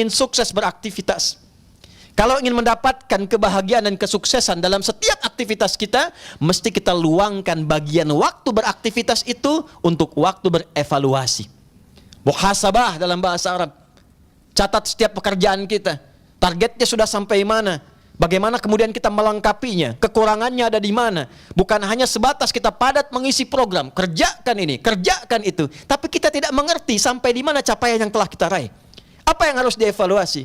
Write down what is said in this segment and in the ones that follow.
ingin sukses beraktivitas, kalau ingin mendapatkan kebahagiaan dan kesuksesan dalam setiap aktivitas kita, mesti kita luangkan bagian waktu beraktivitas itu untuk waktu berevaluasi. Muhasabah dalam bahasa Arab. Catat setiap pekerjaan kita. Targetnya sudah sampai mana? Bagaimana kemudian kita melengkapinya? Kekurangannya ada di mana? Bukan hanya sebatas kita padat mengisi program, kerjakan ini, kerjakan itu, tapi kita tidak mengerti sampai di mana capaian yang telah kita raih. Apa yang harus dievaluasi?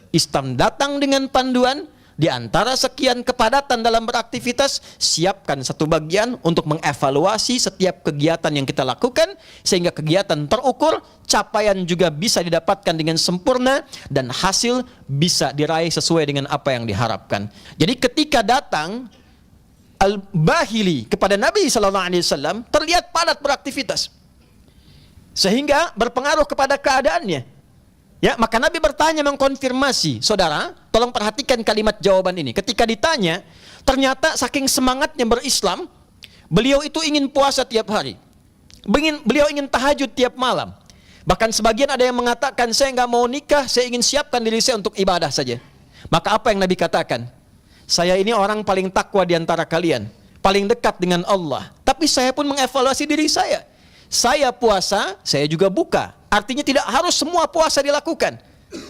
Islam datang dengan panduan, di antara sekian kepadatan dalam beraktivitas, siapkan satu bagian untuk mengevaluasi setiap kegiatan yang kita lakukan, sehingga kegiatan terukur, capaian juga bisa didapatkan dengan sempurna, dan hasil bisa diraih sesuai dengan apa yang diharapkan. Jadi ketika datang Al-Bahili kepada Nabi SAW, terlihat padat beraktivitas, sehingga berpengaruh kepada keadaannya. Ya, maka Nabi bertanya, mengkonfirmasi. Saudara, tolong perhatikan kalimat jawaban ini. Ketika ditanya, ternyata saking semangatnya berislam, beliau itu ingin puasa tiap hari. Beliau ingin tahajud tiap malam. Bahkan sebagian ada yang mengatakan, saya nggak mau nikah, saya ingin siapkan diri saya untuk ibadah saja. Maka apa yang Nabi katakan? Saya ini orang paling takwa di antara kalian, paling dekat dengan Allah. Tapi saya pun mengevaluasi diri saya. Saya puasa, saya juga buka. Artinya tidak harus semua puasa dilakukan.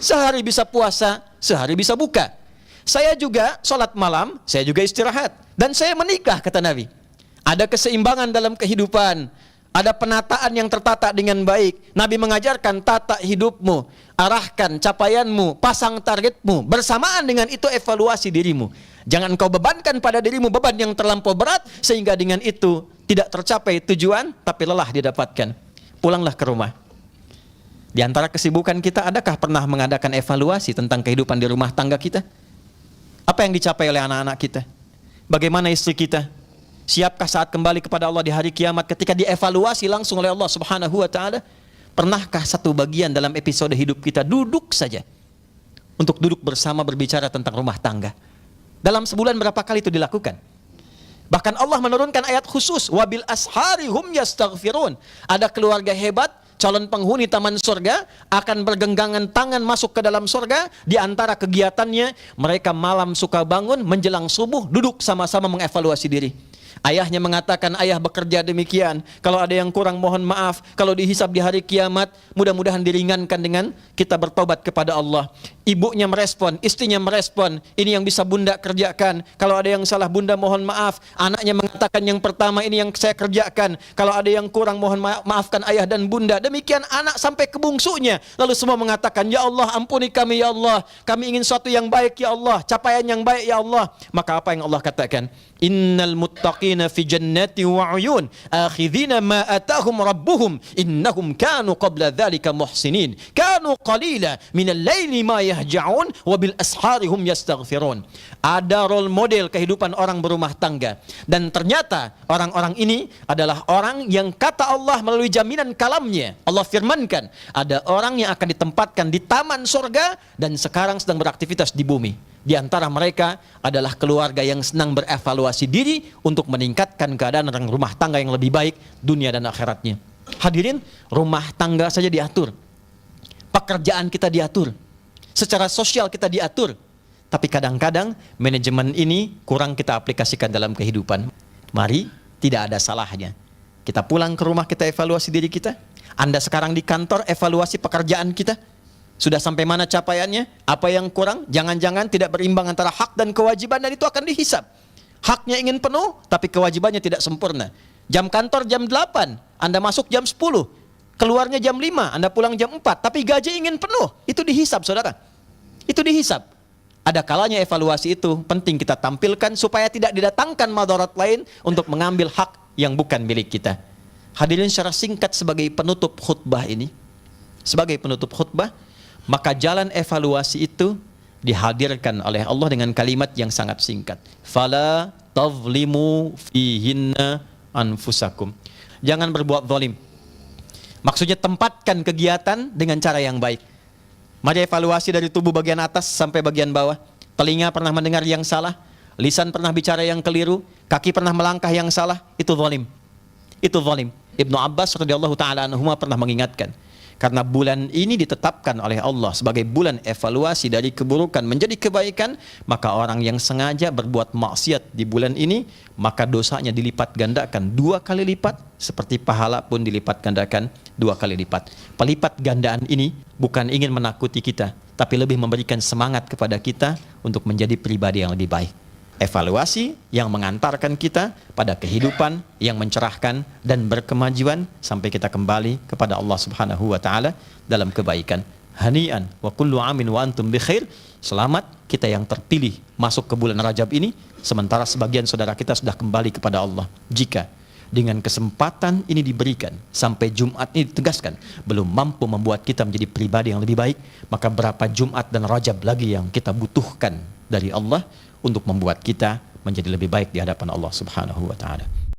Sehari bisa puasa, sehari bisa buka. Saya juga sholat malam, saya juga istirahat. Dan saya menikah, kata Nabi. Ada keseimbangan dalam kehidupan. Ada penataan yang tertata dengan baik. Nabi mengajarkan, tata hidupmu, arahkan capaianmu, pasang targetmu. Bersamaan dengan itu evaluasi dirimu. Jangan kau bebankan pada dirimu beban yang terlampau berat, sehingga dengan itu tidak tercapai tujuan, tapi lelah didapatkan. Pulanglah ke rumah. Di antara kesibukan kita, adakah pernah mengadakan evaluasi tentang kehidupan di rumah tangga kita? Apa yang dicapai oleh anak-anak kita? Bagaimana istri kita? Siapkah saat kembali kepada Allah di hari kiamat ketika dievaluasi langsung oleh Allah Subhanahu wa ta'ala? Pernahkah satu bagian dalam episode hidup kita duduk saja untuk duduk bersama berbicara tentang rumah tangga? Dalam sebulan berapa kali itu dilakukan? Bahkan Allah menurunkan ayat khusus, wabil ashari hum yastaghfirun. Ada keluarga hebat, calon penghuni taman surga, akan bergenggangan tangan masuk ke dalam surga. Di antara kegiatannya, mereka malam suka bangun menjelang subuh, duduk sama-sama mengevaluasi diri. Ayahnya mengatakan, ayah bekerja demikian, kalau ada yang kurang mohon maaf, kalau dihisab di hari kiamat, mudah-mudahan diringankan dengan kita bertobat kepada Allah. Ibunya merespon, istrinya merespon, ini yang bisa bunda kerjakan, kalau ada yang salah bunda mohon maaf. Anaknya mengatakan, yang pertama ini yang saya kerjakan, kalau ada yang kurang mohon maafkan ayah dan bunda. Demikian anak sampai ke bungsunya, lalu semua mengatakan, ya Allah ampuni kami ya Allah, kami ingin sesuatu yang baik ya Allah, capaian yang baik ya Allah. Maka apa yang Allah katakan? Innal muttaqina fi jannati wa uyun akhidhina ma atahum rabbuhum innahum kanu qabla dhalika muhsinin kanu qalila minal laili ma yahja'un wa bil ashari hum yastaghfirun. Ada role model kehidupan orang berumah tangga, dan ternyata orang-orang ini adalah orang yang kata Allah melalui jaminan kalamnya, Allah firmankan, ada orang yang akan ditempatkan di taman surga dan sekarang sedang beraktivitas di bumi. Di antara mereka adalah keluarga yang senang berevaluasi diri untuk meningkatkan keadaan rumah tangga yang lebih baik dunia dan akhiratnya. Hadirin, rumah tangga saja diatur, pekerjaan kita diatur, secara sosial kita diatur, tapi kadang-kadang manajemen ini kurang kita aplikasikan dalam kehidupan. Mari, tidak ada salahnya kita pulang ke rumah, kita evaluasi diri kita. Anda sekarang di kantor, evaluasi pekerjaan kita. Sudah sampai mana capaiannya? Apa yang kurang? Jangan-jangan tidak berimbang antara hak dan kewajiban, dan itu akan dihisab. Haknya ingin penuh, tapi kewajibannya tidak sempurna. Jam kantor jam 8, Anda masuk jam 10. Keluarnya jam 5, Anda pulang jam 4. Tapi gaji ingin penuh. Itu dihisab, saudara. Itu dihisab. Ada kalanya evaluasi itu penting kita tampilkan supaya tidak didatangkan madarat lain untuk mengambil hak yang bukan milik kita. Hadirin, secara singkat sebagai penutup khutbah ini, sebagai penutup khutbah, maka jalan evaluasi itu dihadirkan oleh Allah dengan kalimat yang sangat singkat. Fala tazlimu fihinna anfusakum. Jangan berbuat zalim. Maksudnya tempatkan kegiatan dengan cara yang baik. Mari evaluasi dari tubuh bagian atas sampai bagian bawah. Telinga pernah mendengar yang salah, lisan pernah bicara yang keliru, kaki pernah melangkah yang salah, itu zalim. Itu zalim. Ibnu Abbas radhiyallahu taala anhuma pernah mengingatkan, Karena bulan ini ditetapkan oleh Allah sebagai bulan evaluasi dari keburukan menjadi kebaikan, maka orang yang sengaja berbuat maksiat di bulan ini, maka dosanya dilipat gandakan 2 kali lipat, seperti pahala pun dilipat gandakan 2 kali lipat. Pelipat gandaan ini bukan ingin menakuti kita, tapi lebih memberikan semangat kepada kita untuk menjadi pribadi yang lebih baik. Evaluasi yang mengantarkan kita pada kehidupan yang mencerahkan dan berkemajuan sampai kita kembali kepada Allah Subhanahu wa taala dalam kebaikan. Hani'an wa kullu amin wa antum bi khair. Selamat kita yang terpilih masuk ke bulan Rajab ini, sementara sebagian saudara kita sudah kembali kepada Allah. Jika dengan kesempatan ini diberikan sampai Jumat ini ditegaskan belum mampu membuat kita menjadi pribadi yang lebih baik, maka berapa Jumat dan Rajab lagi yang kita butuhkan dari Allah untuk membuat kita menjadi lebih baik di hadapan Allah Subhanahu wa taala.